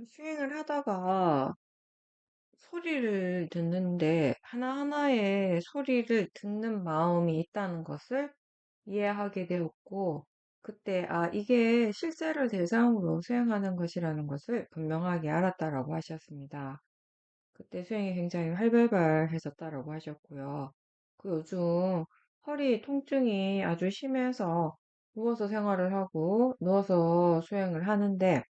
수행을 하다가 소리를 듣는데 하나하나의 소리를 듣는 마음이 있다는 것을 이해하게 되었고, 그때, 이게 실제를 대상으로 수행하는 것이라는 것을 분명하게 알았다라고 하셨습니다. 그때 수행이 굉장히 활발해졌다라고 하셨고요. 요즘 허리 통증이 아주 심해서 누워서 생활을 하고 누워서 수행을 하는데,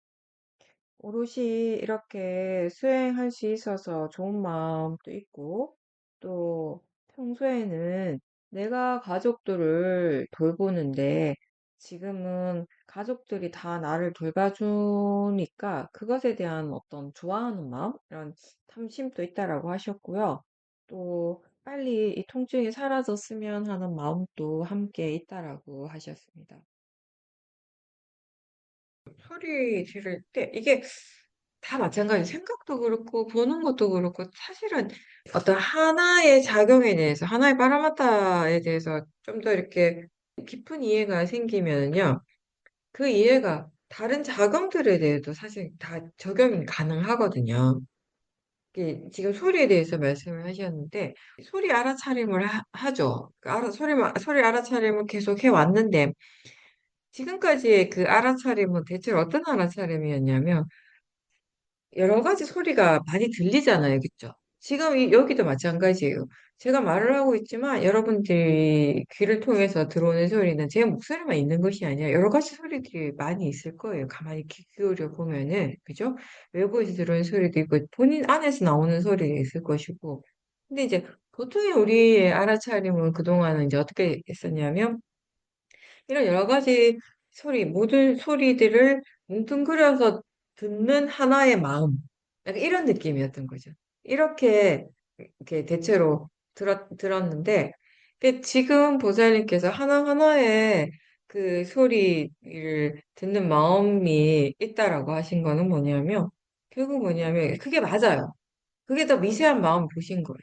오롯이 이렇게 수행할 수 있어서 좋은 마음도 있고, 또 평소에는 내가 가족들을 돌보는데 지금은 가족들이 다 나를 돌봐주니까 그것에 대한 어떤 좋아하는 마음, 이런 탐심도 있다라고 하셨고요. 또 빨리 이 통증이 사라졌으면 하는 마음도 함께 있다라고 하셨습니다. 소리 지를 때 이게 다 마찬가지. 생각도 그렇고 보는 것도 그렇고 사실은 어떤 하나의 작용에 대해서 하나의 파라마타에 대해서 좀 더 이렇게 깊은 이해가 생기면요. 그 이해가 다른 작용들에 대해도 사실 다 적용이 가능하거든요. 지금 소리에 대해서 말씀을 하셨는데 소리 알아차림을 하죠. 소리 알아차림을 계속 해왔는데 지금까지의 그 알아차림은 대체 어떤 알아차림이었냐면 여러 가지 소리가 많이 들리잖아요. 그쵸? 지금 여기도 마찬가지예요. 제가 말을 하고 있지만 여러분들이 귀를 통해서 들어오는 소리는 제 목소리만 있는 것이 아니라 여러 가지 소리들이 많이 있을 거예요. 가만히 귀 기울여 보면은, 그죠? 외부에서 들어오는 소리도 있고, 본인 안에서 나오는 소리도 있을 것이고. 근데 이제 보통의 우리의 알아차림은 그동안은 이제 어떻게 했었냐면, 이런 여러 가지 모든 소리들을 뭉뚱그려서 듣는 하나의 마음. 약간 이런 느낌이었던 거죠. 이렇게 대체로 들었는데, 지금 보살님께서 하나하나의 그 소리를 듣는 마음이 있다라고 하신 거는 뭐냐면, 결국 뭐냐면, 그게 맞아요. 그게 더 미세한 마음을 보신 거예요.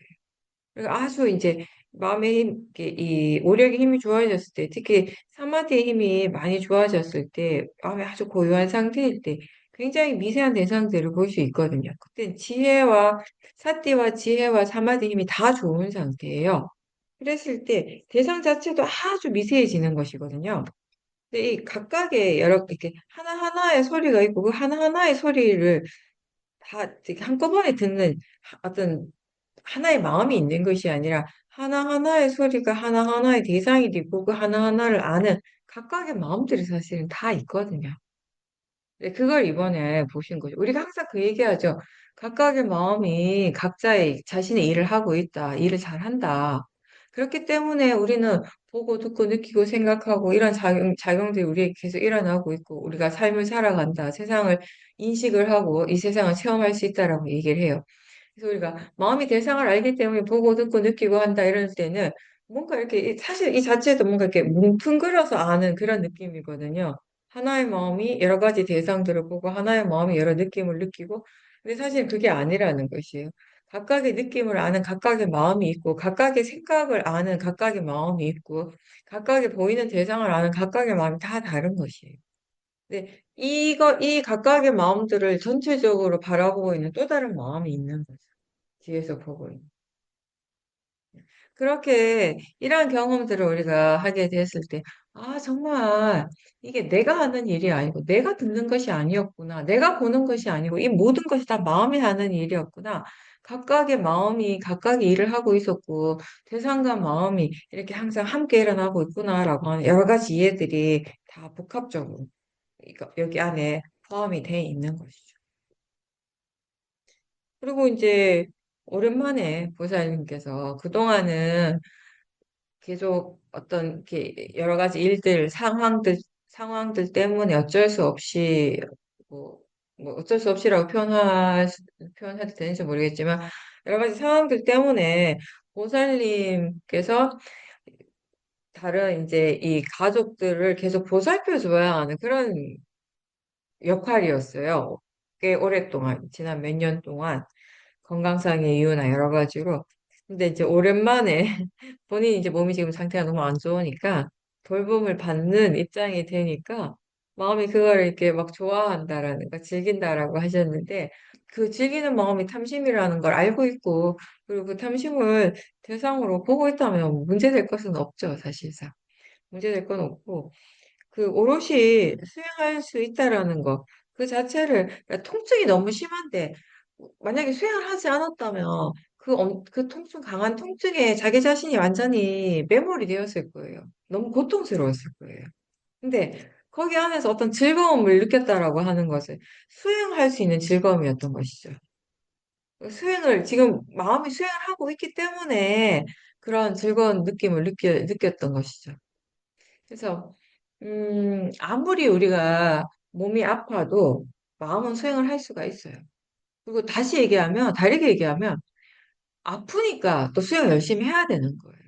그리고 아주 이제 마음의 힘, 이 오력의 힘이 좋아졌을 때, 특히 사마디의 힘이 많이 좋아졌을 때, 마음이 아주 고요한 상태일 때, 굉장히 미세한 대상들을 볼 수 있거든요. 그때 사띠와 지혜와 사마디 힘이 다 좋은 상태예요. 그랬을 때 대상 자체도 아주 미세해지는 것이거든요. 근데 이 각각의 이렇게 하나하나의 소리가 있고, 그 하나하나의 소리를 다 이렇게 한꺼번에 듣는 어떤 하나의 마음이 있는 것이 아니라 하나하나의 소리가 하나하나의 대상이 되고 그 하나하나를 아는 각각의 마음들이 사실은 다 있거든요. 네, 그걸 이번에 보신 거죠. 우리가 항상 그 얘기하죠. 각각의 마음이 각자의 자신의 일을 하고 있다. 일을 잘한다. 그렇기 때문에 우리는 보고 듣고 느끼고 생각하고 이런 작용들이 우리에게 계속 일어나고 있고 우리가 삶을 살아간다. 세상을 인식을 하고 이 세상을 체험할 수 있다라고 얘기를 해요. 그래서 우리가 마음이 대상을 알기 때문에 보고 듣고 느끼고 한다 이럴 때는 뭔가 이렇게 사실 이 자체도 뭔가 이렇게 뭉뚱그려서 아는 그런 느낌이거든요. 하나의 마음이 여러 가지 대상들을 보고 하나의 마음이 여러 느낌을 느끼고 근데 사실 그게 아니라는 것이에요. 각각의 느낌을 아는 각각의 마음이 있고 각각의 생각을 아는 각각의 마음이 있고 각각의 보이는 대상을 아는 각각의 마음이 다 다른 것이에요. 근데 이 각각의 마음들을 전체적으로 바라보고 있는 또 다른 마음이 있는 거죠. 뒤에서 보고 있는. 그렇게 이러한 경험들을 우리가 하게 됐을 때, 정말 이게 내가 하는 일이 아니고, 내가 듣는 것이 아니었구나. 내가 보는 것이 아니고, 이 모든 것이 다 마음이 하는 일이었구나. 각각의 마음이 각각의 일을 하고 있었고, 대상과 마음이 이렇게 항상 함께 일어나고 있구나라고 하는 여러 가지 이해들이 다 복합적으로 여기 안에 포함이 돼 있는 것이죠. 그리고 이제 오랜만에 보살님께서 그동안은 계속 어떤 이렇게 여러 가지 상황들 때문에 어쩔 수 없이 뭐, 뭐 어쩔 수 없이라고 표현해도 되는지 모르겠지만 여러 가지 상황들 때문에 보살님께서 다른 이제 이 가족들을 계속 보살펴 줘야 하는 그런 역할이었어요. 꽤 오랫동안, 지난 몇 년 동안 건강상의 이유나 여러 가지로. 근데 이제 오랜만에 본인이 이제 몸이 지금 상태가 너무 안 좋으니까 돌봄을 받는 입장이 되니까 마음이 그거를 이렇게 막 좋아한다라는 거, 즐긴다라고 하셨는데, 그 즐기는 마음이 탐심이라는 걸 알고 있고, 그리고 그 탐심을 대상으로 보고 있다면 문제될 것은 없죠, 사실상. 문제될 건 없고, 그 오롯이 수행할 수 있다라는 거, 그 자체를, 그러니까 통증이 너무 심한데, 만약에 수행을 하지 않았다면, 그 통증, 강한 통증에 자기 자신이 완전히 매몰이 되었을 거예요. 너무 고통스러웠을 거예요. 근데 거기 안에서 어떤 즐거움을 느꼈다라고 하는 것은 수행할 수 있는 즐거움이었던 것이죠. 지금 마음이 수행을 하고 있기 때문에 그런 즐거운 느낌을 느꼈던 것이죠. 그래서, 아무리 우리가 몸이 아파도 마음은 수행을 할 수가 있어요. 그리고 다르게 얘기하면, 아프니까 또 수행 열심히 해야 되는 거예요.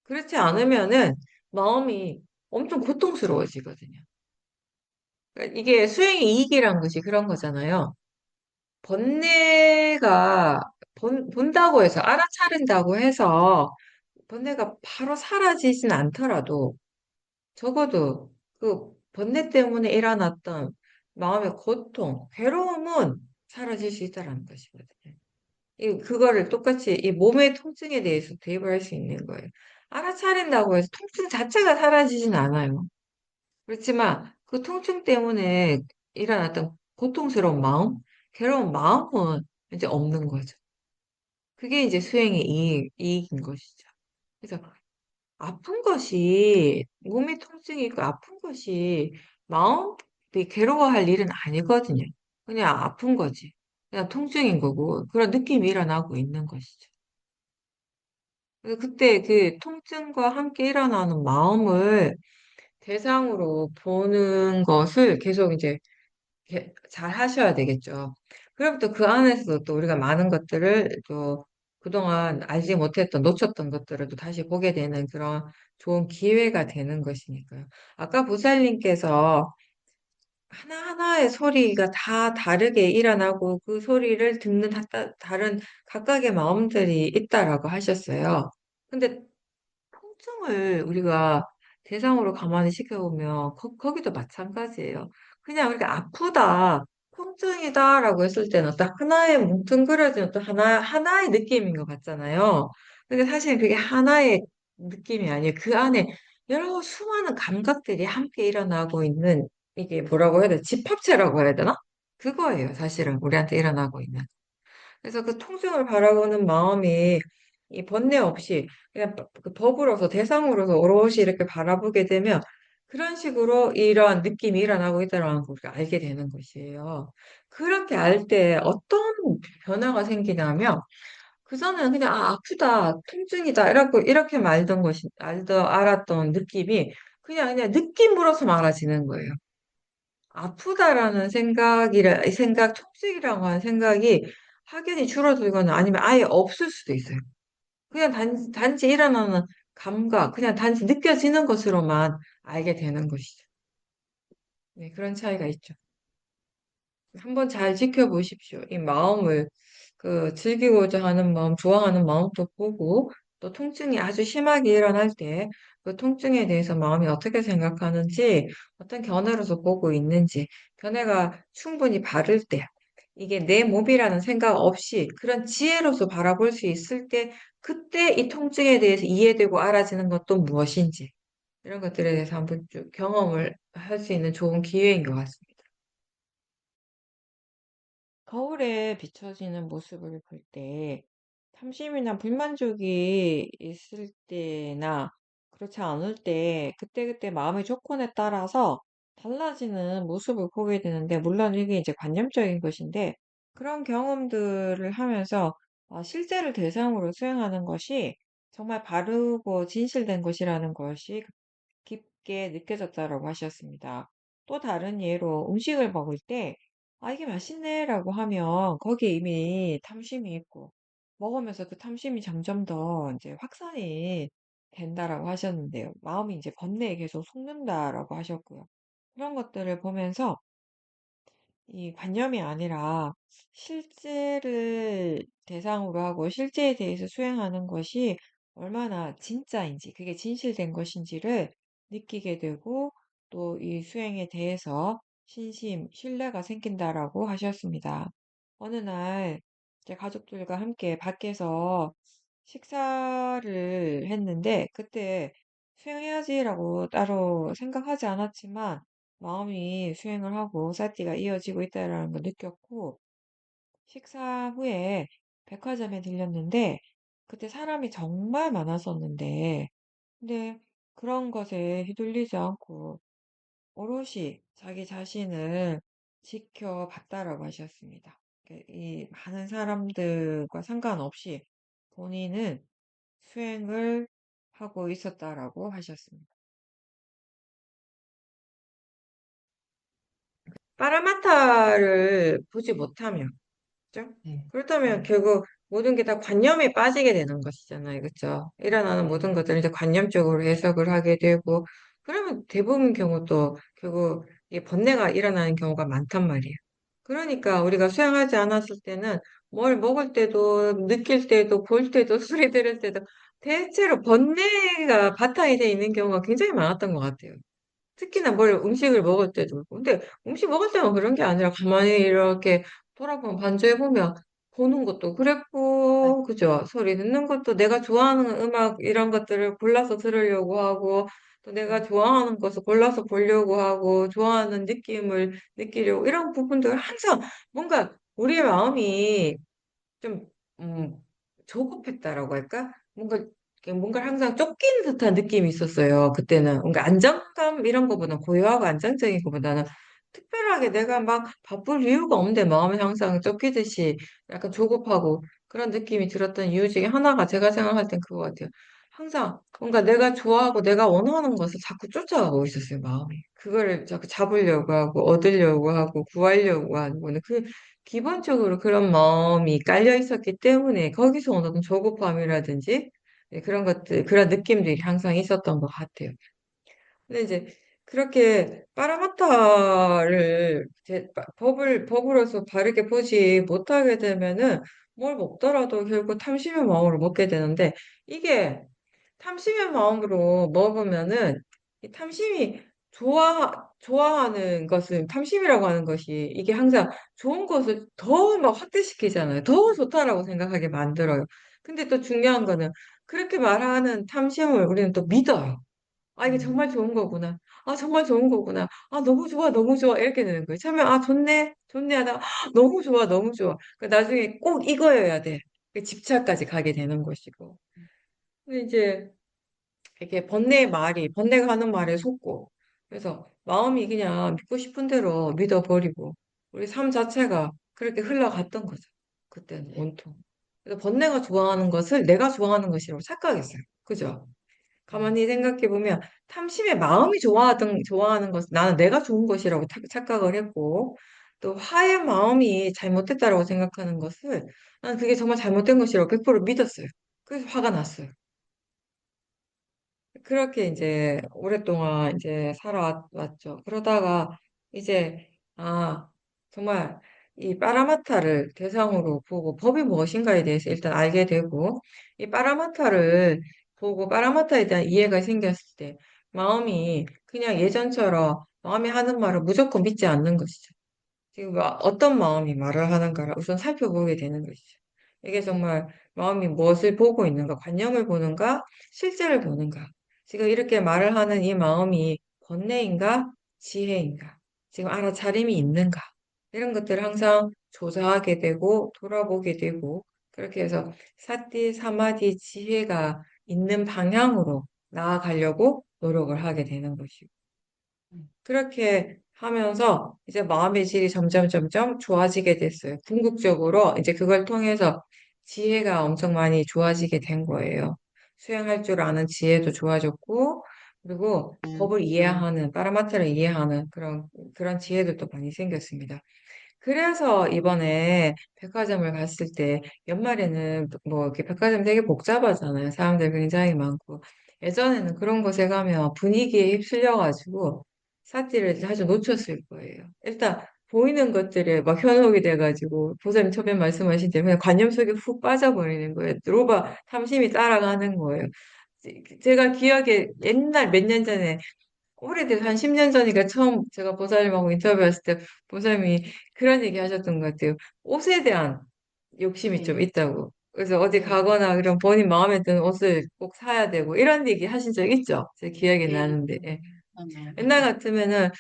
그렇지 않으면은 마음이 엄청 고통스러워지거든요. 그러니까 이게 수행의 이익이란 것이 그런 거잖아요. 번뇌가 본다고 해서 알아차린다고 해서 번뇌가 바로 사라지진 않더라도 적어도 그 번뇌 때문에 일어났던 마음의 고통, 괴로움은 사라질 수 있다는 것이거든요. 그거를 똑같이 이 몸의 통증에 대해서 대입을 할 수 있는 거예요. 알아차린다고 해서 통증 자체가 사라지진 않아요. 그렇지만 그 통증 때문에 일어났던 고통스러운 마음, 괴로운 마음은 이제 없는 거죠. 그게 이제 수행의 이익인 것이죠. 그래서 몸의 통증이 있고 아픈 것이 마음이 괴로워할 일은 아니거든요. 그냥 아픈 거지. 그냥 통증인 거고, 그런 느낌이 일어나고 있는 것이죠. 그래서 그때 그 통증과 함께 일어나는 마음을 대상으로 보는 것을 계속 이제 잘 하셔야 되겠죠. 그럼 또 그 안에서도 또 우리가 많은 것들을 또 그동안 알지 못했던, 놓쳤던 것들을 또 다시 보게 되는 그런 좋은 기회가 되는 것이니까요. 아까 보살님께서 하나하나의 소리가 다 다르게 일어나고 그 소리를 듣는 다른 각각의 마음들이 있다라고 하셨어요. 근데 통증을 우리가 대상으로 가만히 시켜보면 거기도 마찬가지예요. 그냥 우리가 아프다, 통증이다라고 했을 때는 딱 하나의 뭉뚱그려진 또 하나의 느낌인 것 같잖아요. 근데 사실 그게 하나의 느낌이 아니에요. 그 안에 여러 수많은 감각들이 함께 일어나고 있는 이게 뭐라고 해야 되나? 집합체라고 해야 되나? 그거예요, 사실은 우리한테 일어나고 있는. 그래서 그 통증을 바라보는 마음이 이 번뇌 없이 그냥 그 법으로서 대상으로서 오롯이 이렇게 바라보게 되면 그런 식으로 이러한 느낌이 일어나고 있다는 걸 우리가 알게 되는 것이에요. 그렇게 알 때 어떤 변화가 생기냐면 그전에는 그냥 아프다, 통증이다 이렇게 알았던 느낌이 그냥 느낌으로서 말아지는 거예요. 아프다라는 통증이라고 하는 생각이 확연히 줄어들거나 아니면 아예 없을 수도 있어요. 그냥 단지 일어나는 감각, 그냥 단지 느껴지는 것으로만 알게 되는 것이죠. 네, 그런 차이가 있죠. 한번 잘 지켜보십시오. 이 마음을, 즐기고자 하는 마음, 좋아하는 마음도 보고, 또 통증이 아주 심하게 일어날 때, 그 통증에 대해서 마음이 어떻게 생각하는지, 어떤 견해로서 보고 있는지, 견해가 충분히 바를 때, 이게 내 몸이라는 생각 없이 그런 지혜로서 바라볼 수 있을 때, 그때 이 통증에 대해서 이해되고 알아지는 것도 무엇인지, 이런 것들에 대해서 한번 쭉 경험을 할 수 있는 좋은 기회인 것 같습니다. 거울에 비춰지는 모습을 볼 때, 탐심이나 불만족이 있을 때나, 그렇지 않을 때, 그때그때 마음의 조건에 따라서 달라지는 모습을 보게 되는데, 물론 이게 이제 관념적인 것인데, 그런 경험들을 하면서, 실제를 대상으로 수행하는 것이 정말 바르고 진실된 것이라는 것이 깊게 느껴졌다라고 하셨습니다. 또 다른 예로 음식을 먹을 때, 이게 맛있네라고 하면 거기에 이미 탐심이 있고, 먹으면서 그 탐심이 점점 더 이제 확산이 된다라고 하셨는데요. 마음이 이제 번뇌에 계속 속는다라고 하셨고요. 그런 것들을 보면서 이 관념이 아니라 실제를 대상으로 하고 실제에 대해서 수행하는 것이 얼마나 진짜인지, 그게 진실된 것인지를 느끼게 되고 또 이 수행에 대해서 신뢰가 생긴다라고 하셨습니다. 어느 날 제 가족들과 함께 밖에서 식사를 했는데 그때 수행해야지라고 따로 생각하지 않았지만 마음이 수행을 하고 사티가 이어지고 있다라는 걸 느꼈고 식사 후에 백화점에 들렸는데 그때 사람이 정말 많았었는데 근데 그런 것에 휘둘리지 않고 오롯이 자기 자신을 지켜봤다라고 하셨습니다. 이 많은 사람들과 상관없이 본인은 수행을 하고 있었다라고 하셨습니다. 파라마타를 보지 못하면, 그죠? 그렇다면 결국 모든 게 다 관념에 빠지게 되는 것이잖아요. 그죠? 일어나는 모든 것들을 이제 관념적으로 해석을 하게 되고, 그러면 대부분 경우 또 결국 이 번뇌가 일어나는 경우가 많단 말이에요. 그러니까 우리가 수행하지 않았을 때는 뭘 먹을 때도, 느낄 때도, 볼 때도, 소리 들을 때도 대체로 번뇌가 바탕이 돼 있는 경우가 굉장히 많았던 것 같아요. 특히나 뭘 음식을 먹을 때도 그렇고. 근데 음식 먹을 때만 그런 게 아니라 가만히 이렇게 돌아보면 반주해보면 보는 것도 그랬고, 그죠? 소리 듣는 것도 내가 좋아하는 음악 이런 것들을 골라서 들으려고 하고, 또 내가 좋아하는 것을 골라서 보려고 하고, 좋아하는 느낌을 느끼려고, 이런 부분들 항상 뭔가 우리의 마음이 좀, 음, 조급했다라고 할까? 뭔가를 항상 쫓기는 듯한 느낌이 있었어요. 그때는. 뭔가 안정감 이런 거보다는 고요하고 안정적인 것보다는 특별하게 내가 막 바쁠 이유가 없는데 마음이 항상 쫓기듯이 약간 조급하고 그런 느낌이 들었던 이유 중에 하나가 제가 생각할 땐 그거 같아요. 항상 뭔가 내가 좋아하고 내가 원하는 것을 자꾸 쫓아가고 있었어요, 마음이. 그거를 자꾸 잡으려고 하고, 얻으려고 하고, 구하려고 하고, 기본적으로 그런 마음이 깔려 있었기 때문에 거기서 오는 조급함이라든지 그런 것들, 그런 느낌들이 항상 있었던 것 같아요. 근데 이제 그렇게 법으로서 바르게 보지 못하게 되면은 뭘 먹더라도 결국 탐심의 마음으로 먹게 되는데 이게 탐심의 마음으로 먹으면은 이 좋아하는 것은 탐심이라고 하는 것이 이게 항상 좋은 것을 더 막 확대시키잖아요. 더 좋다라고 생각하게 만들어요. 근데 또 중요한 거는 그렇게 말하는 탐심을 우리는 또 믿어요. 아, 이게 정말 좋은 거구나. 아, 정말 좋은 거구나. 아, 너무 좋아, 너무 좋아. 이렇게 되는 거예요. 처음에, 아, 좋네, 좋네 하다가, 너무 좋아, 너무 좋아. 나중에 꼭 이거여야 돼. 그 집착까지 가게 되는 것이고. 근데 이제, 이렇게 번뇌가 하는 말에 속고, 그래서 마음이 그냥 믿고 싶은 대로 믿어버리고, 우리 삶 자체가 그렇게 흘러갔던 거죠. 그때는 온통. 그래서 번뇌가 좋아하는 것을 내가 좋아하는 것이라고 착각했어요. 그죠? 가만히 생각해 보면 탐심의 마음이 좋아하는 것은 나는 내가 좋은 것이라고 착각을 했고 또 화의 마음이 잘못됐다라고 생각하는 것을 나는 그게 정말 잘못된 것이라고 100% 믿었어요. 그래서 화가 났어요. 그렇게 이제 오랫동안 이제 살아왔죠. 그러다가 이제 아 정말 이 파라마타를 대상으로 보고 법이 무엇인가에 대해서 일단 알게 되고 이 파라마타를 보고 파라마타에 대한 이해가 생겼을 때 마음이 그냥 예전처럼 마음이 하는 말을 무조건 믿지 않는 것이죠. 지금 어떤 마음이 말을 하는가를 우선 살펴보게 되는 것이죠. 이게 정말 마음이 무엇을 보고 있는가, 관념을 보는가, 실제를 보는가. 지금 이렇게 말을 하는 이 마음이 번뇌인가, 지혜인가, 지금 알아차림이 있는가. 이런 것들을 항상 조사하게 되고, 돌아보게 되고, 그렇게 해서 사티, 사마디, 지혜가 있는 방향으로 나아가려고 노력을 하게 되는 것이고. 그렇게 하면서 이제 마음의 질이 점점 점점 좋아지게 됐어요. 궁극적으로 이제 그걸 통해서 지혜가 엄청 많이 좋아지게 된 거예요. 수행할 줄 아는 지혜도 좋아졌고, 그리고 법을 이해하는, 파라마트를 이해하는 그런 지혜들도 많이 생겼습니다. 그래서 이번에 백화점을 갔을 때 연말에는 뭐 이렇게 백화점 되게 복잡하잖아요. 사람들 굉장히 많고. 예전에는 그런 곳에 가면 분위기에 휩쓸려가지고 사티를 자주 놓쳤을 거예요. 일단 보이는 것들에 막 현혹이 돼가지고 보살님 처음에 말씀하신 대로 그냥 관념 속에 훅 빠져버리는 거예요. 로바 탐심이 따라가는 거예요. 제가 기억에 옛날 몇 년 전에 오래돼서 한 10년 전이니까 처음 제가 보살님하고 인터뷰했을 때 보살님이 그런 얘기 하셨던 것 같아요. 옷에 대한 욕심이 좀 네, 있다고. 그래서 어디 네, 가거나 그런 본인 마음에 드는 옷을 꼭 사야 되고 이런 얘기 하신 적 있죠? 제 기억이 네, 나는데. 예. 있어요. 옛날 같으면은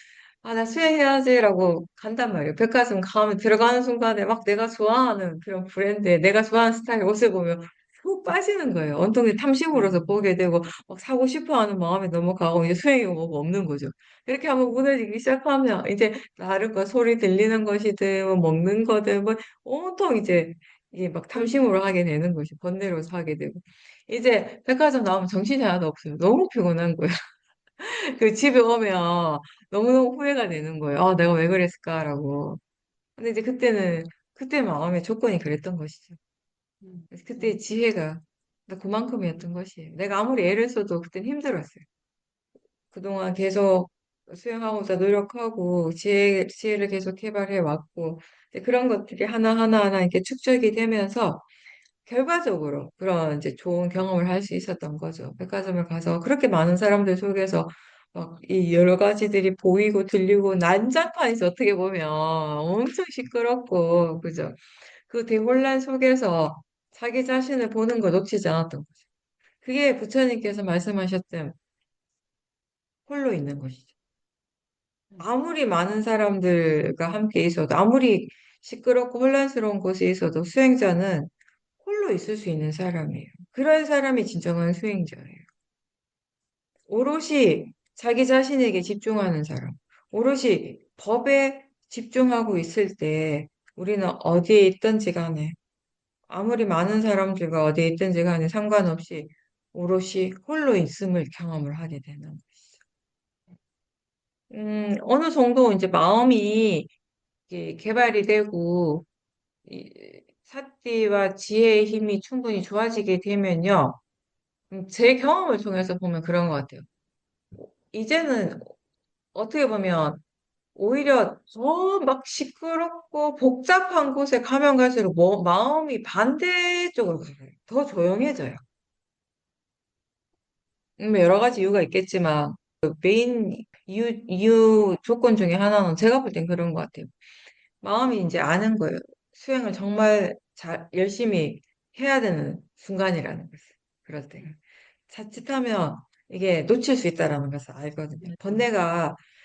아, 나 수영해야지라고 간단 말이에요. 백화점 가면 들어가는 순간에 막 내가 좋아하는 그런 브랜드에 내가 좋아하는 스타일 옷을 보면 훅 빠지는 거예요. 온통이 탐심으로서 보게 되고 막 사고 싶어 하는 마음에 넘어가고 이제 수행이 뭐가 없는 거죠. 이렇게 한번 무너지기 시작하면 이제 다른 거 소리 들리는 것이든 뭐 먹는 거든 뭐 온통 이제 이게 막 탐심으로 하게 되는 것이 번뇌로서 하게 되고 이제 백화점 나오면 정신이 하나도 없어요. 너무 피곤한 거예요. 그 집에 오면 너무너무 후회가 되는 거예요. 아, 내가 왜 그랬을까라고. 근데 이제 그때 마음의 조건이 그랬던 것이죠. 그래서 그때 지혜가 그만큼이었던 것이에요. 내가 아무리 애를 써도 그땐 힘들었어요. 그동안 계속 수영하고자 노력하고 지혜를 계속 개발해 왔고 이제 그런 것들이 하나하나 이렇게 축적이 되면서 결과적으로 그런 이제 좋은 경험을 할 수 있었던 거죠. 백화점을 가서 그렇게 많은 사람들 속에서 막 이 여러 가지들이 보이고 들리고 난장판에서 어떻게 보면 엄청 시끄럽고 그죠? 그 대혼란 속에서 자기 자신을 보는 거 놓치지 않았던 거죠. 그게 부처님께서 말씀하셨던 홀로 있는 것이죠. 아무리 많은 사람들과 함께 있어도 아무리 시끄럽고 혼란스러운 곳에 있어도 수행자는 홀로 있을 수 있는 사람이에요. 그런 사람이 진정한 수행자예요. 오롯이 자기 자신에게 집중하는 사람, 오롯이 법에 집중하고 있을 때 우리는 어디에 있든지 간에 아무리 많은 사람들과 어디에 있든지 간에 상관없이 오롯이 홀로 있음을 경험을 하게 되는 것이죠. 어느 정도 이제 마음이 이게 개발이 되고 이 사티와 지혜의 힘이 충분히 좋아지게 되면요. 제 경험을 통해서 보면 그런 것 같아요. 이제는 어떻게 보면 오히려 더 막 시끄럽고 복잡한 곳에 가면 갈수록 마음이 반대쪽으로 가요. 더 조용해져요. 여러 가지 이유가 있겠지만 그 메인 이유 조건 중에 하나는 제가 볼 땐 그런 것 같아요. 마음이 이제 아는 거예요. 수행을 정말 잘 열심히 해야 되는 순간이라는 것을. 그럴 때가. 자칫하면 이게 놓칠 수 있다라는 것을 알거든요.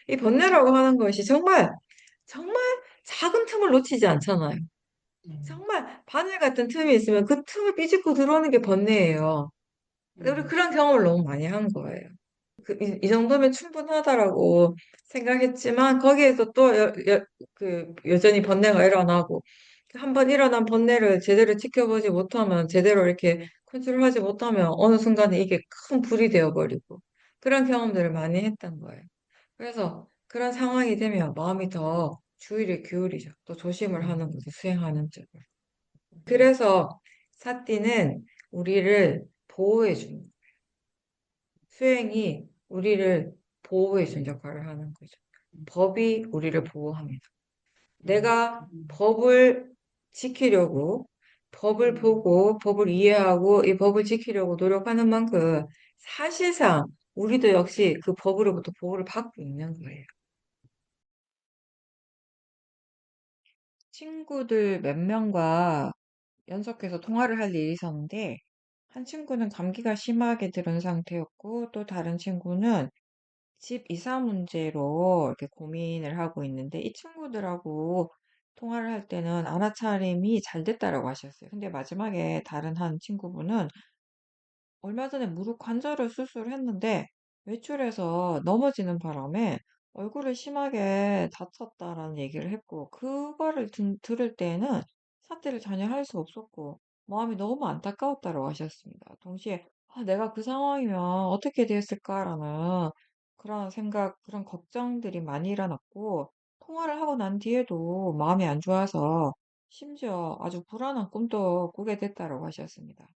이 번뇌라고 하는 것이 정말 작은 틈을 놓치지 않잖아요. 정말 바늘 같은 틈이 있으면 그 틈을 삐집고 들어오는 게 번뇌예요. 근데 우리 그런 경험을 너무 많이 한 거예요. 이 정도면 충분하다라고 생각했지만 거기에서 또 여전히 번뇌가 일어나고 한 번 일어난 번뇌를 제대로 지켜보지 못하면 제대로 이렇게 컨트롤하지 못하면 어느 순간에 이게 큰 불이 되어버리고 그런 경험들을 많이 했던 거예요. 그래서 그런 상황이 되면 마음이 더 주의를 기울이죠. 또 조심을 하는 거죠. 수행하는 쪽으로. 그래서 사띠는 우리를 보호해 줍니다. 수행이 우리를 보호해 준 역할을 하는 거죠. 법이 우리를 보호합니다. 내가 법을 지키려고, 법을 보고, 법을 이해하고, 이 법을 지키려고 노력하는 만큼 사실상 우리도 역시 그 법으로부터 보호를 받고 있는 거예요. 친구들 몇 명과 연속해서 통화를 할 일이 있었는데, 한 친구는 감기가 심하게 들은 상태였고, 또 다른 친구는 집 이사 문제로 이렇게 고민을 하고 있는데 이 친구들하고 통화를 할 때는 알아차림이 잘 됐다라고 하셨어요. 근데 마지막에 다른 한 친구분은 얼마 전에 무릎 관절을 수술했는데 외출해서 넘어지는 바람에 얼굴을 심하게 다쳤다라는 얘기를 했고 그거를 들을 때는 사태를 전혀 할 수 없었고 마음이 너무 안타까웠다고 하셨습니다. 동시에 아, 내가 그 상황이면 어떻게 됐을까라는 그런 생각, 그런 걱정들이 많이 일어났고 통화를 하고 난 뒤에도 마음이 안 좋아서 심지어 아주 불안한 꿈도 꾸게 됐다고 하셨습니다.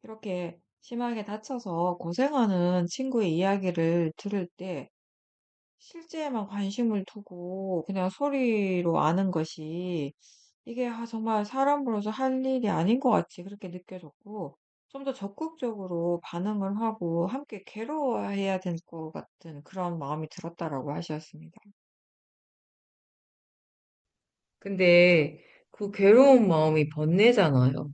이렇게 심하게 다쳐서 고생하는 친구의 이야기를 들을 때 실제에만 관심을 두고 그냥 소리로 아는 것이 이게 정말 사람으로서 할 일이 아닌 것 같이 그렇게 느껴졌고 좀 더 적극적으로 반응을 하고 함께 괴로워해야 될 것 같은 그런 마음이 들었다라고 하셨습니다. 근데 그 괴로운 마음이 번뇌잖아요.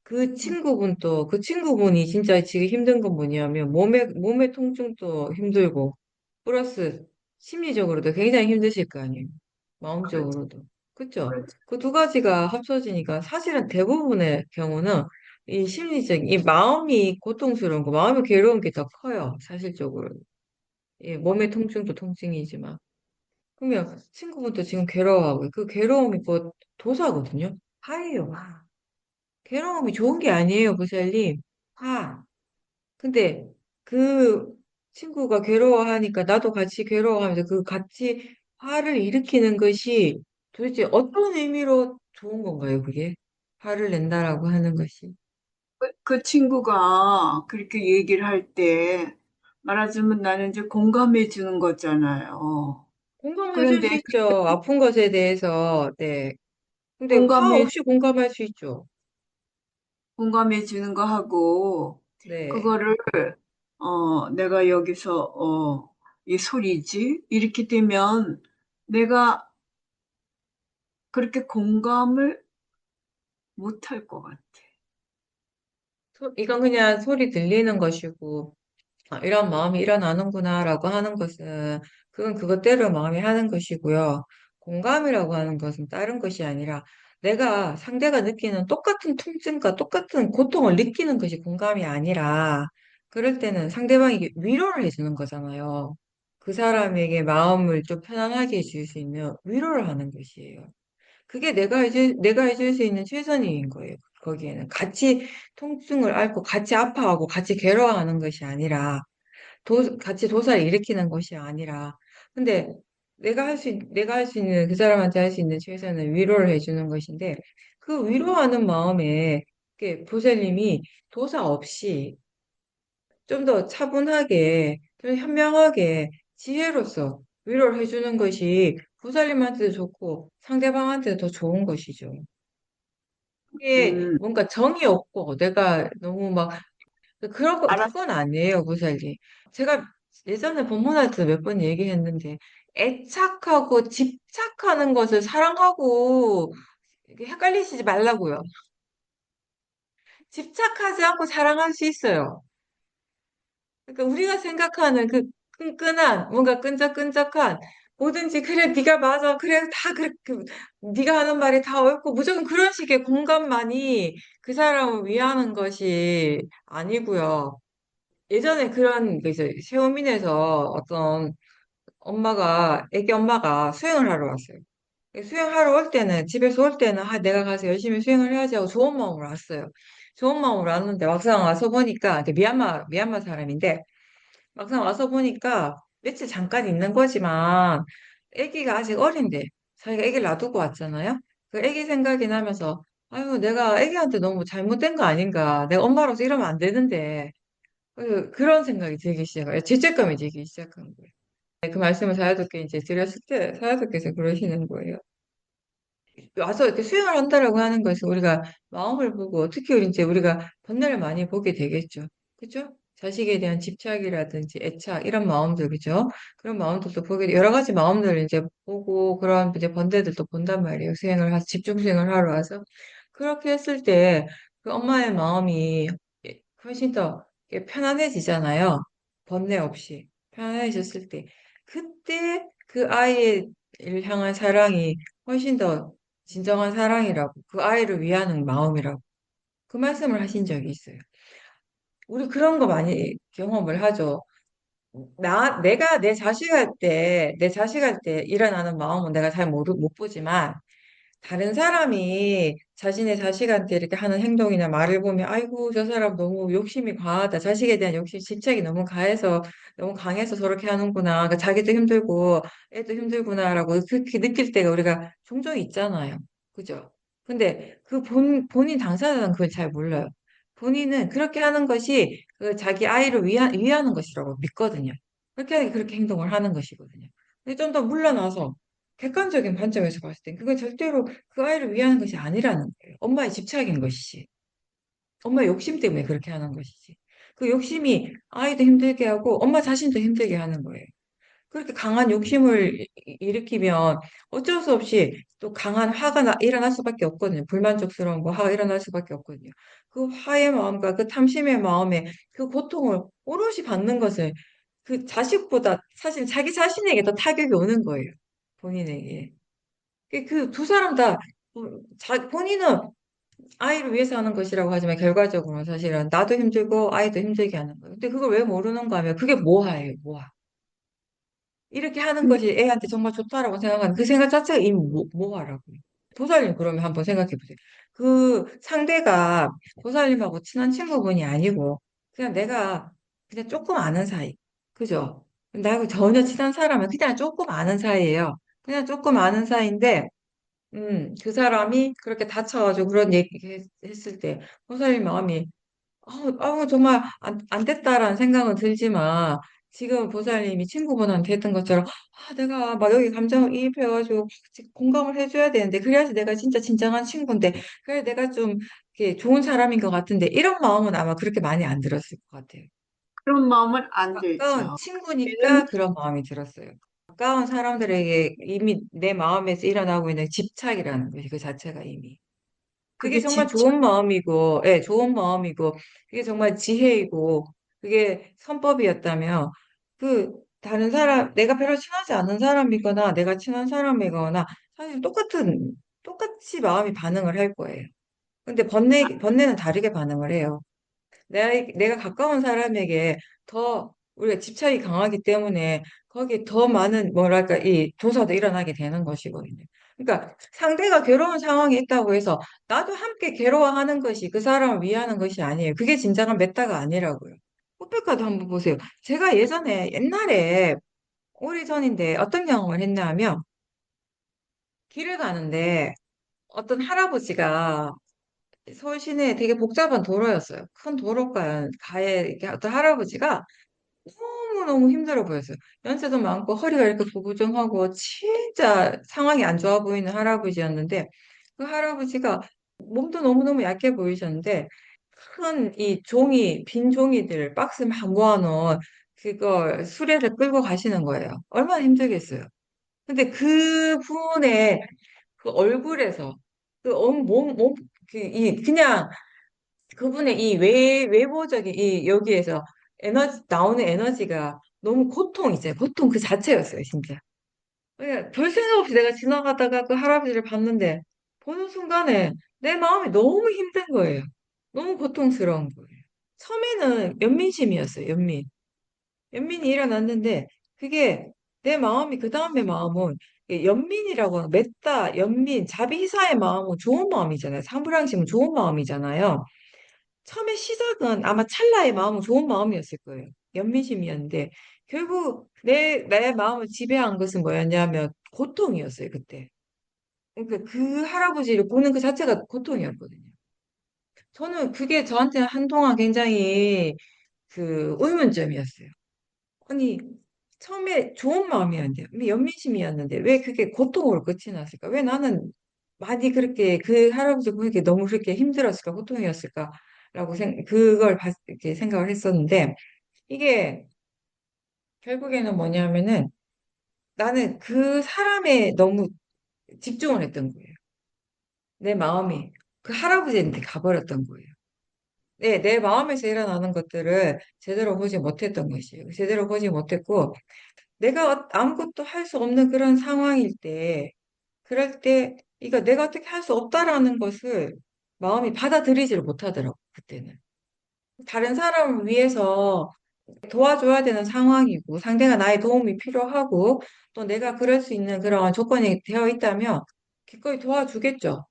그 친구분이 진짜 지금 힘든 건 뭐냐면 몸의 통증도 힘들고, 플러스 심리적으로도 굉장히 힘드실 거 아니에요. 그렇지, 마음적으로도. 그쵸? 그렇지. 그 두 가지가 합쳐지니까 사실은 대부분의 경우는 이 심리적, 이 마음이 고통스러운 거, 마음이 괴로운 게 더 커요. 사실적으로. 예, 몸의 통증도 통증이지만. 그러면 친구분도 지금 괴로워하고, 그 괴로움이 뭐 도사거든요? 화예요, 화. 괴로움이 좋은 게 아니에요, 부살님. 화. 근데 그 친구가 괴로워하니까 나도 같이 괴로워하면서 그 같이 화를 일으키는 것이 도대체 어떤 의미로 좋은 건가요, 그게? 화를 낸다라고 하는 것이. 그 친구가 그렇게 얘기를 할 때 말하자면 나는 이제 공감해 주는 거잖아요. 공감해 줄 그런데 수 그렇게 있죠. 아픈 것에 대해서. 네. 근데 화 공감해, 없이 공감할 수 있죠. 공감해 주는 거 하고, 네. 그거를, 내가 여기서, 이 소리지? 이렇게 되면 내가 그렇게 공감을 못 할 것 같아. 이건 그냥 소리 들리는 것이고, 아, 이런 마음이 일어나는구나라고 하는 것은 그건 그것대로 마음이 하는 것이고요. 공감이라고 하는 것은 다른 것이 아니라 내가 상대가 느끼는 똑같은 통증과 똑같은 고통을 느끼는 것이 공감이 아니라 그럴 때는 상대방에게 위로를 해주는 거잖아요. 그 사람에게 마음을 좀 편안하게 해줄 수 있는 위로를 하는 것이에요. 그게 내가 해줄 수 있는 최선인 거예요. 거기에는 같이 통증을 앓고 같이 아파하고 같이 괴로워하는 것이 아니라 같이 도사를 일으키는 것이 아니라, 근데 내가 할 수 있는, 그 사람한테 할 수 있는 최선은 위로를 해주는 것인데, 그 위로하는 마음에, 보살님이 도사 없이 좀 더 차분하게, 좀 현명하게, 지혜로서 위로를 해주는 것이 보살님한테도 좋고, 상대방한테도 더 좋은 것이죠. 그게 음, 뭔가 정이 없고, 내가 너무 막 알았, 그건 아니에요, 고살리. 제가 예전에 본문할 때 몇 번 얘기했는데, 애착하고 집착하는 것을 사랑하고, 이게 헷갈리시지 말라고요. 집착하지 않고 사랑할 수 있어요. 그러니까 우리가 생각하는 그 끈끈한, 뭔가 끈적끈적한, 뭐든지, 그래, 네가 맞아. 그래, 다, 그래, 네가 하는 말이 다 옳고, 무조건 그런 식의 공감만이 그 사람을 위하는 것이 아니고요. 예전에 그런 게 있어요. 세우민에서 어떤 애기 엄마가 수영을 하러 왔어요. 수영하러 올 때는, 집에서 올 때는, 아, 내가 가서 열심히 수영을 해야지 하고 좋은 마음으로 왔어요. 좋은 마음으로 왔는데 막상 와서 보니까, 미얀마 사람인데, 막상 와서 보니까 며칠 잠깐 있는 거지만, 아기가 아직 어린데, 자기가 아기를 놔두고 왔잖아요? 그 아기 생각이 나면서, 아유, 내가 아기한테 너무 잘못된 거 아닌가. 내가 엄마로서 이러면 안 되는데, 그런 생각이 들기 시작해요. 죄책감이 들기 시작한 거예요. 네, 그 말씀을 사야독께 이제 드렸을 때 사야독께서 그러시는 거예요. 와서 이렇게 수행을 한다라고 하는 것은 우리가 마음을 보고 특히 이제 우리가 번뇌를 많이 보게 되겠죠. 그죠? 자식에 대한 집착이라든지 애착 이런 마음들 그죠? 그런 마음들도 보게 여러 가지 마음들을 이제 보고 그런 이제 번뇌들도 본단 말이에요. 집중 수행을 하러 와서 그렇게 했을 때 그 엄마의 마음이 훨씬 더 이렇게 편안해지잖아요. 번뇌 없이 편안해졌을 때 그때 그 아이를 향한 사랑이 훨씬 더 진정한 사랑이라고, 그 아이를 위하는 마음이라고, 그 말씀을 하신 적이 있어요. 우리 그런 거 많이 경험을 하죠. 내가 내 자식할 때 일어나는 마음은 내가 못 보지만, 다른 사람이 자신의 자식한테 이렇게 하는 행동이나 말을 보면, 아이고, 저 사람 너무 욕심이 과하다. 자식에 대한 집착이 너무 강해서 저렇게 하는구나. 그러니까 자기도 힘들고, 애도 힘들구나라고 그렇게 느낄 때가 우리가 종종 있잖아요. 그죠? 근데 본인 당사자는 그걸 잘 몰라요. 본인은 그렇게 하는 것이 그 자기 아이를 위하는 것이라고 믿거든요. 그렇게 행동을 하는 것이거든요. 근데 좀 더 물러나서 객관적인 관점에서 봤을 땐 그건 절대로 그 아이를 위하는 것이 아니라는 거예요. 엄마의 집착인 것이지. 엄마 욕심 때문에 그렇게 하는 것이지. 그 욕심이 아이도 힘들게 하고 엄마 자신도 힘들게 하는 거예요. 그렇게 강한 욕심을 일으키면 어쩔 수 없이 또 강한 화가 일어날 수밖에 없거든요. 불만족스러운 거, 화가 일어날 수밖에 없거든요. 그 화의 마음과 그 탐심의 마음에 그 고통을 오롯이 받는 것을 그 자식보다 사실 자기 자신에게 더 타격이 오는 거예요. 본인에게. 그 두 사람 다 본인은 아이를 위해서 하는 것이라고 하지만 결과적으로는 사실은 나도 힘들고 아이도 힘들게 하는 거예요. 근데 그걸 왜 모르는가 하면 그게 모하예요, 모하. 이렇게 하는 근데 것이 애한테 정말 좋다라고 생각하는 그 생각 자체가 이미 모호하라고요. 도살님 그러면 한번 생각해 보세요. 그 상대가 도살님하고 친한 친구분이 아니고 그냥 내가 그냥 조금 아는 사이. 그죠? 나하고 전혀 친한 사람은 그냥 조금 아는 사이예요. 그냥 조금 아는 사이인데 그 사람이 그렇게 다쳐가지고 그런 얘기 했을 때 도살님 마음이 정말 안 됐다라는 생각은 들지만 지금 보살님이 친구분한테 했던 것처럼 내가 막 여기 감정을 이입해가지고 공감을 해줘야 되는데 그래야지 내가 진짜 진정한 친구인데 그래 내가 좀 이렇게 좋은 사람인 것 같은데 이런 마음은 아마 그렇게 많이 안 들었을 것 같아요. 그런 마음은 안 가까운 들죠. 친구니까 얘는 그런 마음이 들었어요. 가까운 사람들에게 이미 내 마음에서 일어나고 있는 집착이라는 것이 그 자체가 이미. 그게 그게 정말 집착. 좋은 마음이고, 예, 좋은 마음이고, 그게 정말 지혜이고, 그게 선법이었다면, 그, 다른 사람, 내가 별로 친하지 않은 사람이거나, 내가 친한 사람이거나, 사실 똑같이 마음이 반응을 할 거예요. 근데 번뇌는 다르게 반응을 해요. 내가 가까운 사람에게 더 우리가 집착이 강하기 때문에 거기에 더 많은 뭐랄까 이 조사도 일어나게 되는 것이거든요. 그러니까 상대가 괴로운 상황에 있다고 해서 나도 함께 괴로워하는 것이 그 사람을 위하는 것이 아니에요. 그게 진정한 메타가 아니라고요. 호피카도 한번 보세요. 제가 예전에 옛날에 오래전인데 어떤 경험을 했냐면 길을 가는데 어떤 할아버지가 서울 시내에 되게 복잡한 도로였어요. 큰 가에 이렇게 어떤 할아버지가 너무너무 힘들어 보였어요. 연세도 많고 허리가 이렇게 구부정하고 진짜 상황이 안 좋아 보이는 할아버지였는데 그 할아버지가 몸도 너무너무 약해 보이셨는데 큰 빈 종이들 박스 막 모아놓은 그거 수레를 끌고 가시는 거예요. 얼마나 힘들겠어요. 근데 그 분의 그 얼굴에서 그 그냥 그분의 외모적인 여기에서 나오는 에너지가 너무 고통이죠. 고통 그 자체였어요, 진짜. 그냥 별 생각 없이 내가 지나가다가 그 할아버지를 봤는데, 보는 순간에 내 마음이 너무 힘든 거예요. 너무 고통스러운 거예요. 처음에는 연민심이었어요, 연민. 연민이 일어났는데, 그게 내 마음이, 그 다음에 마음은 연민이라고 하는 맺다, 연민, 자비희사의 마음은 좋은 마음이잖아요. 사무량심은 좋은 마음이잖아요. 처음에 시작은 아마 찰나의 마음은 좋은 마음이었을 거예요. 연민심이었는데, 결국 내 마음을 지배한 것은 뭐였냐면 고통이었어요, 그때. 그러니까 그 할아버지를 보는 그 자체가 고통이었거든요. 저는 그게 저한테는 한동안 굉장히 그 의문점이었어요. 아니, 처음에 좋은 마음이었는데, 연민심이었는데, 왜 그게 고통으로 끝이 났을까? 왜 나는 많이 그렇게 그 할아버지 보니까 너무 그렇게 힘들었을까? 고통이었을까?라고 이렇게 생각을 했었는데, 이게 결국에는 뭐냐면은 나는 그 사람에 너무 집중을 했던 거예요. 내 마음이 그 할아버지한테 가버렸던 거예요. 내 마음에서 일어나는 것들을 제대로 보지 못했던 것이에요. 제대로 보지 못했고, 내가 아무것도 할 수 없는 그런 상황일 때, 그럴 때, 이거 내가 어떻게 할 수 없다라는 것을 마음이 받아들이지를 못하더라고, 그때는. 다른 사람을 위해서 도와줘야 되는 상황이고, 상대가 나의 도움이 필요하고, 또 내가 그럴 수 있는 그런 조건이 되어 있다면, 기꺼이 도와주겠죠.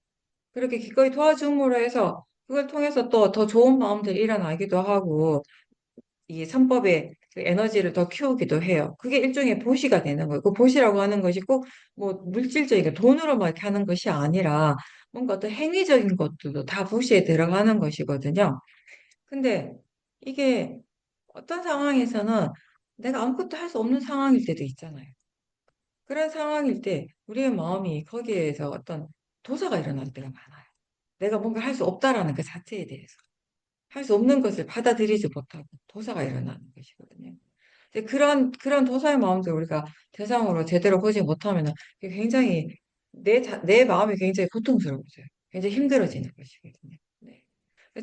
그렇게 기꺼이 도와줌으로 해서, 그걸 통해서 또 더 좋은 마음들이 일어나기도 하고, 이 선법의 그 에너지를 더 키우기도 해요. 그게 일종의 보시가 되는 거예요. 그 보시라고 하는 것이 꼭 뭐 물질적인 돈으로 막 이렇게 하는 것이 아니라 뭔가 어떤 행위적인 것들도 다 보시에 들어가는 것이거든요. 근데 이게 어떤 상황에서는 내가 아무것도 할 수 없는 상황일 때도 있잖아요. 그런 상황일 때 우리의 마음이 거기에서 어떤 도사가 일어날 때가 많아요. 내가 뭔가 할 수 없다라는 그 자체에 대해서. 할 수 없는 것을 받아들이지 못하고 도사가 일어나는 것이거든요. 근데 그런 도사의 마음들 우리가 대상으로 제대로 보지 못하면 굉장히 내 마음이 굉장히 고통스러워져요. 굉장히 힘들어지는 것이거든요. 네.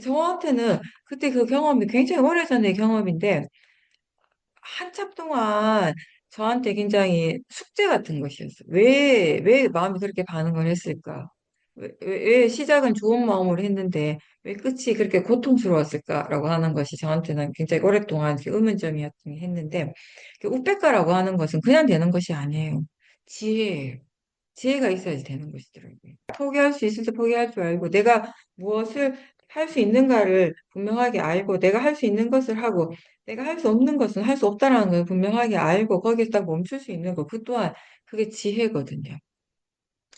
저한테는 그때 그 경험이 굉장히 오래전의 경험인데 한참 동안 저한테 굉장히 숙제 같은 것이었어요. 왜 마음이 그렇게 반응을 했을까? 왜 시작은 좋은 마음으로 했는데 왜 끝이 그렇게 고통스러웠을까라고 하는 것이 저한테는 굉장히 오랫동안 의문점이었긴 했는데 우페카라고 하는 것은 그냥 되는 것이 아니에요. 지혜예요. 지혜가 있어야지 되는 것이더라고요. 포기할 수 있을 때 포기할 줄 알고, 내가 무엇을 할 수 있는가를 분명하게 알고, 내가 할 수 있는 것을 하고, 내가 할 수 없는 것은 할 수 없다라는 걸 분명하게 알고, 거기에 딱 멈출 수 있는 것, 그 또한 그게 지혜거든요.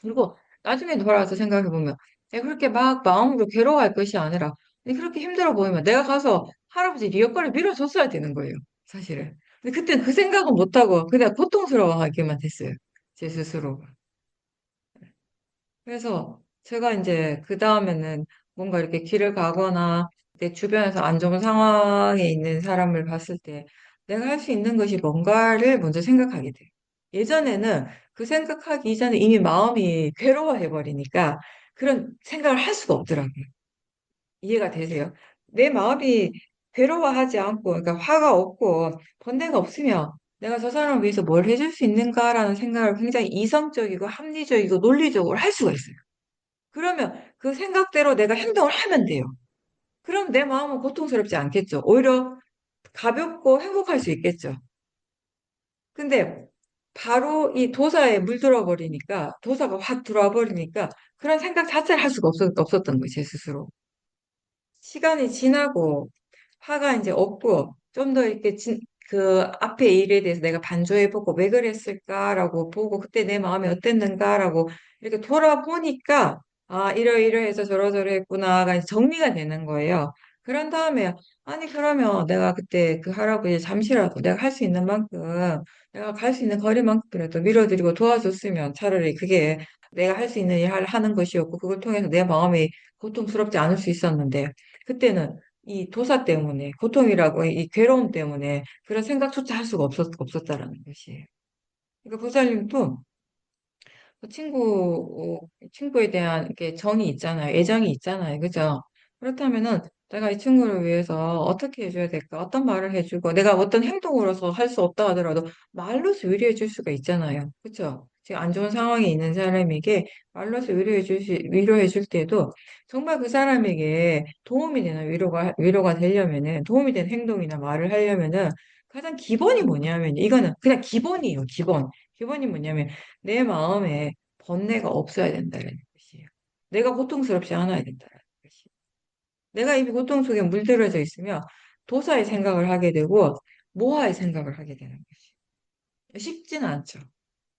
그리고 나중에 돌아와서 생각해보면, 내가 그렇게 막 마음으로 괴로워할 것이 아니라, 근데 그렇게 힘들어 보이면 내가 가서 할아버지 리어카를 밀어줬어야 되는 거예요. 사실은. 근데 그때 그 생각은 못하고, 그냥 고통스러워하기만 했어요. 제 스스로. 그래서 제가 이제 그 다음에는 뭔가 이렇게 길을 가거나 내 주변에서 안 좋은 상황에 있는 사람을 봤을 때 내가 할 수 있는 것이 뭔가를 먼저 생각하게 돼요. 예전에는 그 생각하기 이전에 이미 마음이 괴로워해 버리니까 그런 생각을 할 수가 없더라고요. 이해가 되세요? 내 마음이 괴로워하지 않고, 그러니까 화가 없고, 번뇌가 없으면 내가 저 사람을 위해서 뭘 해줄 수 있는가라는 생각을 굉장히 이성적이고 합리적이고 논리적으로 할 수가 있어요. 그러면 그 생각대로 내가 행동을 하면 돼요. 그럼 내 마음은 고통스럽지 않겠죠. 오히려 가볍고 행복할 수 있겠죠. 근데 바로 이 도사에 물들어 버리니까, 도사가 확 들어와 버리니까 그런 생각 자체를 할 수가 없었던 거예요, 제 스스로. 시간이 지나고 화가 이제 없고 좀 더 이렇게 그 앞에 일에 대해서 내가 반조해보고 왜 그랬을까라고 보고 그때 내 마음이 어땠는가라고 이렇게 돌아보니까 아 이러이러해서 저러저러했구나가 이제 정리가 되는 거예요. 그런 다음에 아니 그러면 내가 그때 그 할아버지 잠시라도 내가 할 수 있는 만큼 내가 갈 수 있는 거리만큼이라도 밀어드리고 도와줬으면 차라리 그게 내가 할 수 있는 일 하는 것이었고 그걸 통해서 내 마음이 고통스럽지 않을 수 있었는데 그때는 이 도사 때문에, 고통이라고, 이 괴로움 때문에 그런 생각조차 할 수가 없었다라는 것이에요. 그러니까 보살님도 그 친구에 대한 이렇게 정이 있잖아요. 애정이 있잖아요. 그죠? 그렇다면은 내가 이 친구를 위해서 어떻게 해줘야 될까? 어떤 말을 해주고, 내가 어떤 행동으로서 할 수 없다 하더라도 말로서 위로해 줄 수가 있잖아요. 그죠? 지금 안 좋은 상황에 있는 사람에게 말로서 위로해 줄 때도 정말 그 사람에게 도움이 되는 위로가 되려면은, 도움이 되는 행동이나 말을 하려면은 가장 기본이 뭐냐면, 이거는 그냥 기본이에요, 기본. 기본이 뭐냐면, 내 마음에 번뇌가 없어야 된다는 것이에요. 내가 고통스럽지 않아야 된다는 것이에요. 내가 이미 고통 속에 물들어져 있으면 도사의 생각을 하게 되고 모하의 생각을 하게 되는 것이에요. 쉽지는 않죠.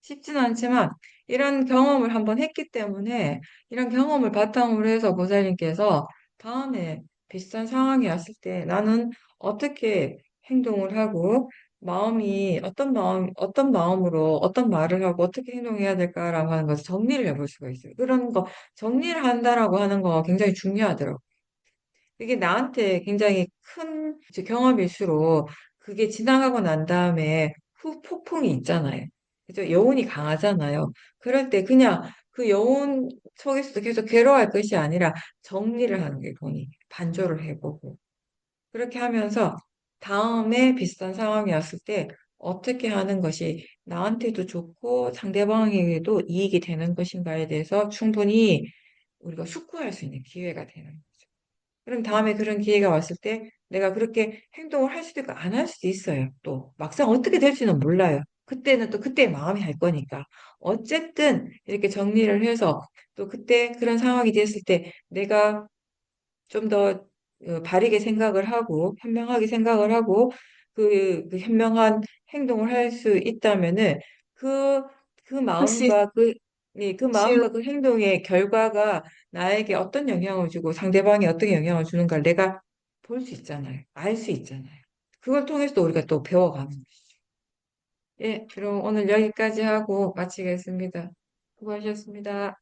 쉽지는 않지만 이런 경험을 한번 했기 때문에 이런 경험을 바탕으로 해서 보살님께서 다음에 비슷한 상황이 왔을 때 나는 어떻게 행동을 하고 어떤 마음으로 어떤 말을 하고 어떻게 행동해야 될까라고 하는 것을 정리를 해볼 수가 있어요. 그런 거 정리를 한다라고 하는 거 굉장히 중요하더라고요. 이게 나한테 굉장히 큰 이제 경험일수록 그게 지나가고 난 다음에 후폭풍이 있잖아요. 그죠? 여운이 강하잖아요. 그럴 때 그냥 그 여운 속에서도 계속 괴로워할 것이 아니라 정리를 하는 게 본인, 반조를 해보고. 그렇게 하면서 다음에 비슷한 상황이 왔을 때 어떻게 하는 것이 나한테도 좋고 상대방에게도 이익이 되는 것인가에 대해서 충분히 우리가 숙고할 수 있는 기회가 되는 거죠. 그럼 다음에 그런 기회가 왔을 때 내가 그렇게 행동을 할 수도 있고 안 할 수도 있어요. 또 막상 어떻게 될지는 몰라요. 그때는 또 그때의 마음이 할 거니까. 어쨌든 이렇게 정리를 해서 또 그때 그런 상황이 됐을 때 내가 좀 더 바르게 생각을 하고 현명하게 생각을 하고 그 현명한 행동을 할 수 있다면은 그, 그 혹시, 마음과 네, 그 혹시, 마음과 그 행동의 결과가 나에게 어떤 영향을 주고 상대방에 어떤 영향을 주는가를 내가 볼 수 있잖아요. 알 수 있잖아요. 그걸 통해서 또 우리가 또 배워가는 것이죠. 예, 그럼 오늘 여기까지 하고 마치겠습니다. 수고하셨습니다.